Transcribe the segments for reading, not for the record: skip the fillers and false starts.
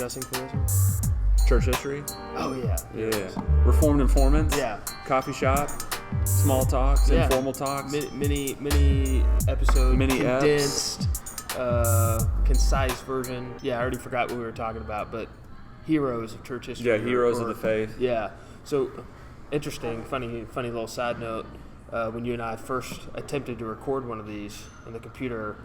discussing for this one? Church history. Oh, yeah. Yeah. Reformed Informants. Yeah. Coffee shop. Small talks. Yeah. Informal talks. Mini episodes. Condensed, concise version. Yeah, I already forgot what we were talking about, but heroes of church history. Yeah, heroes of the faith. Yeah. So, interesting, funny little side note. When you and I first attempted to record one of these, and the computer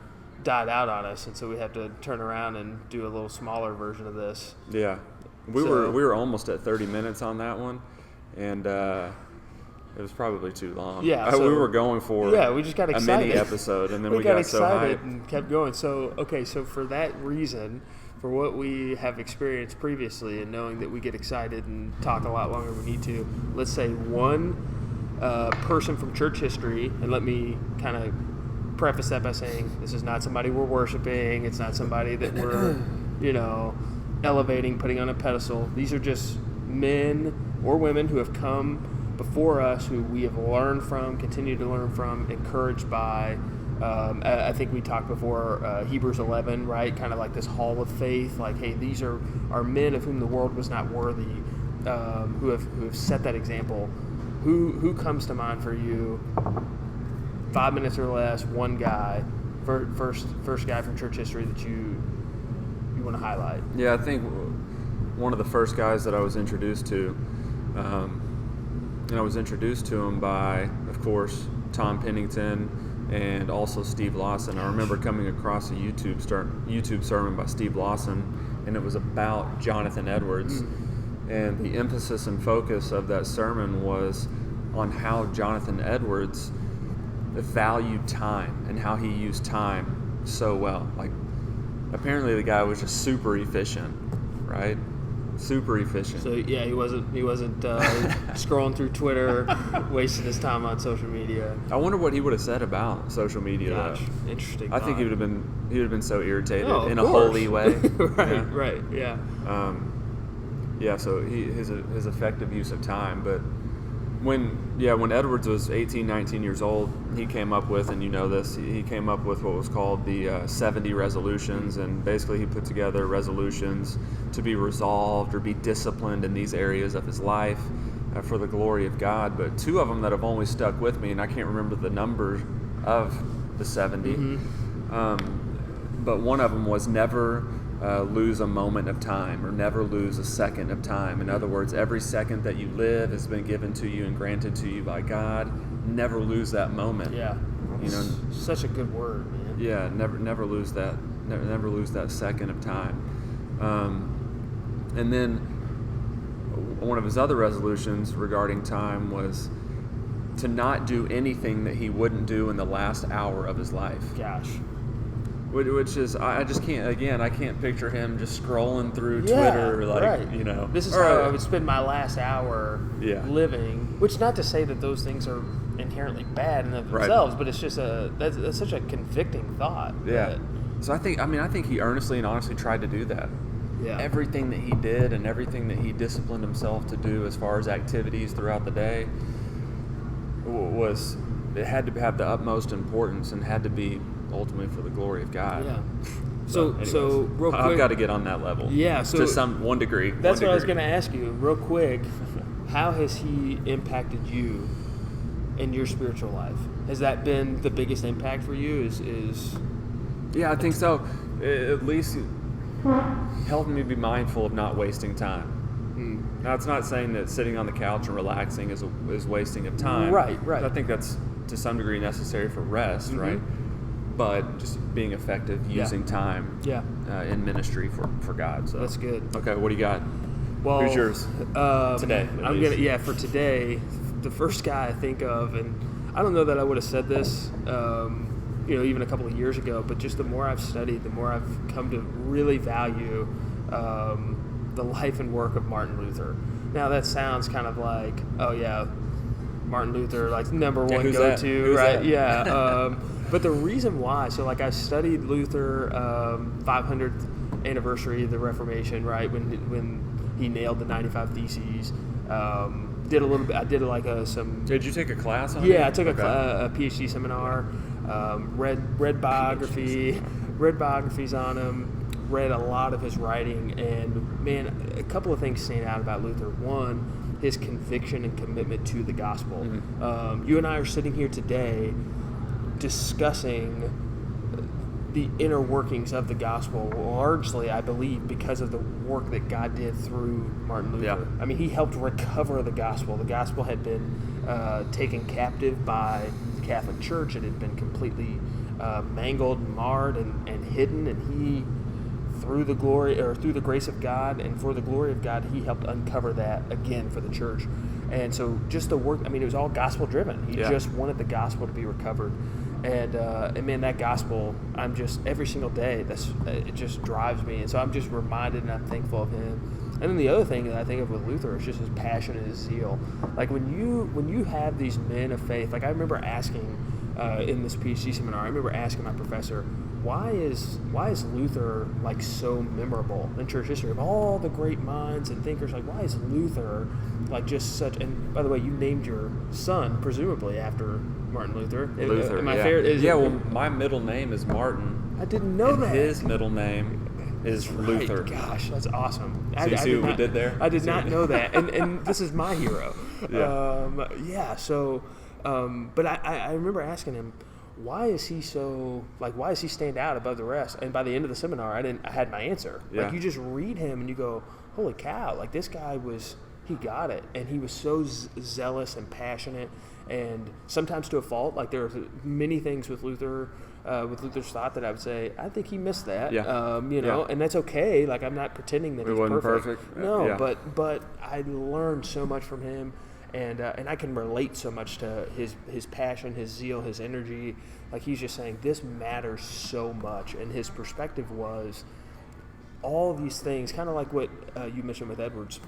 died out on us, and so we had to turn around and do a little smaller version of this. Yeah, we were almost at 30 minutes on that one, and it was probably too long. Yeah, we were going for we just got excited. A mini episode, and then we got so excited hyped and kept going. So for that reason, for what we have experienced previously, and knowing that we get excited and talk a lot longer than we need to, let's say one person from church history, and let me kind of preface that by saying this is not somebody we're worshiping. It's not somebody that we're, elevating, putting on a pedestal. These are just men or women who have come before us, who we have learned from, continue to learn from, encouraged by. I think we talked before Hebrews 11, right? Kind of like this hall of faith. Like, hey, these are men of whom the world was not worthy, who have set that example. Who comes to mind for you? 5 minutes or less, one guy, first guy from church history that you want to highlight. Yeah, I think one of the first guys that I was introduced to, and I was introduced to him by, of course, Tom Pennington and also Steve Lawson. I remember coming across a YouTube sermon by Steve Lawson, and it was about Jonathan Edwards. And the emphasis and focus of that sermon was on how Jonathan Edwards valued time and how he used time so well. Like, apparently the guy was just super efficient, right? Super efficient. So yeah, he wasn't scrolling through Twitter, wasting his time on social media. I wonder what he would have said about social media. Gosh, interesting. I think he would have been so irritated in a course. Holy way. Right, yeah. Yeah, so his effective use of time. But when Edwards was 18, 19 years old, he came up with, and you know this, he came up with what was called the 70 resolutions, and basically he put together resolutions to be resolved or be disciplined in these areas of his life for the glory of God. But two of them that have always stuck with me, and I can't remember the number of the 70, but one of them was never lose a moment of time, or never lose a second of time. In other words, every second that you live has been given to you and granted to you by God. Never lose that moment. Yeah, such a good word, man. Yeah, never lose that. Never lose that second of time. And then one of his other resolutions regarding time was to not do anything that he wouldn't do in the last hour of his life. Gosh. Which is, I just can't, again, I can't picture him just scrolling through Twitter, like, right. This is how I would spend my last hour living, which not to say that those things are inherently bad in of themselves, but it's just that's such a convicting thought. Yeah. So I think he earnestly and honestly tried to do that. Yeah. Everything that he did and everything that he disciplined himself to do as far as activities throughout the day it had to have the utmost importance and had to be ultimately for the glory of God. Yeah. So real quick, I've got to get on that level. Yeah. So to one degree. That's what I was going to ask you, real quick. How has he impacted you in your spiritual life? Has that been the biggest impact for you? Is Yeah, I think so. At least helping me be mindful of not wasting time. Now, it's not saying that sitting on the couch and relaxing is wasting of time. Right. I think that's to some degree necessary for rest, right? But just being effective, using time in ministry for God. So that's good. Okay, what do you got? Well, who's yours today? For today, the first guy I think of, and I don't know that I would have said this, even a couple of years ago, but just the more I've studied, the more I've come to really value the life and work of Martin Luther. Now that sounds kind of like, oh yeah, Martin Luther, like number one go-to, right? Yeah. But the reason why, so like I studied Luther, 500th anniversary of the Reformation, right? When he nailed the 95 Theses. Did a little bit. I did some. Did you take a class on it? Yeah, I took a PhD seminar. Read biographies on him. read a lot of his writing, and man, a couple of things stand out about Luther. One, his conviction and commitment to the gospel. You and I are sitting here today discussing the inner workings of the gospel, largely, I believe, because of the work that God did through Martin Luther. Yeah. I mean, he helped recover the gospel. The gospel had been taken captive by the Catholic Church. It had been completely mangled and marred and hidden, and he, through the grace of God and for the glory of God, he helped uncover that again for the church. And so just the work, I mean, it was all gospel driven. He just wanted the gospel to be recovered. And man, that gospel, I'm just, every single day, it just drives me. And so I'm just reminded and I'm thankful of him. And then the other thing that I think of with Luther is just his passion and his zeal. Like when you have these men of faith, like I remember asking in this PhD seminar, I remember asking my professor, why is Luther like so memorable in church history? Of all the great minds and thinkers, like why is Luther like just such? And by the way, you named your son presumably after Martin Luther. Luther, Am I yeah. fair? Well, my middle name is Martin. I didn't know that. His middle name is Luther. Gosh, that's awesome. So you see what we did there? I did not know that, and this is my hero. So, but I remember asking him, why is he so, like, why does he stand out above the rest? And by the end of the seminar, I had my answer. Yeah. Like, you just read him and you go, holy cow, like, this guy he got it. And he was so zealous and passionate, and sometimes to a fault. Like, there are many things with Luther, with Luther's thought that I would say, I think he missed that. Yeah. And that's okay. Like, I'm not pretending that It he's wasn't perfect. No, Yeah. but I learned so much from him. And I can relate so much to his passion, his zeal, his energy. Like, he's just saying, this matters so much. And his perspective was all of these things, kind of like what you mentioned with Edwards,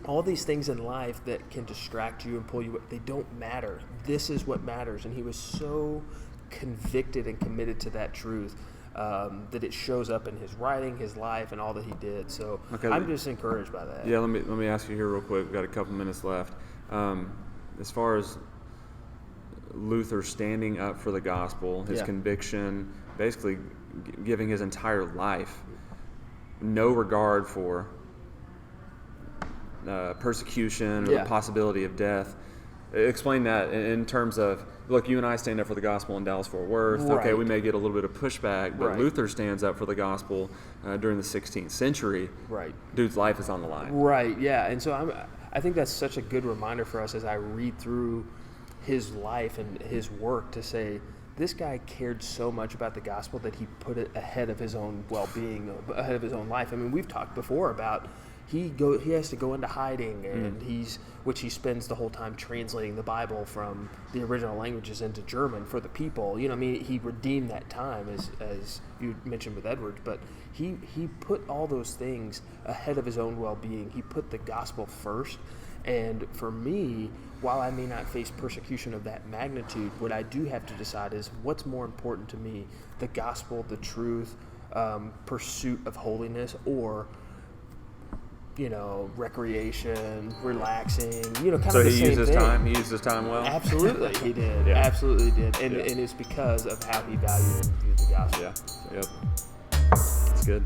all these things in life that can distract you and pull you, they don't matter. This is what matters. And he was so convicted and committed to that truth that it shows up in his writing, his life, and all that he did. So I'm just encouraged by that. Yeah, let me ask you here real quick. We've got a couple minutes left. As far as Luther standing up for the gospel, his conviction, basically giving his entire life, no regard for persecution or the possibility of death. Explain that in terms of, look, you and I stand up for the gospel in Dallas-Fort Worth. Right. Okay, we may get a little bit of pushback, but Right. Luther stands up for the gospel during the 16th century. Right. Dude's life is on the line. Right, yeah. And so I think that's such a good reminder for us as I read through his life and his work to say, this guy cared so much about the gospel that he put it ahead of his own well-being, ahead of his own life. I mean, we've talked before about he has to go into hiding, and which he spends the whole time translating the Bible from the original languages into German for the people. You know, I mean, he redeemed that time, as you mentioned with Edwards, but he put all those things ahead of his own well-being. He put the gospel first. And for me, while I may not face persecution of that magnitude, what I do have to decide is what's more important to me, the gospel, the truth, pursuit of holiness, or recreation, relaxing, kind of the same thing. So he used his time well? Absolutely, he did. Yeah. Absolutely did. And it's because of how he valued and viewed the gospel. Yeah. Yep. That's good.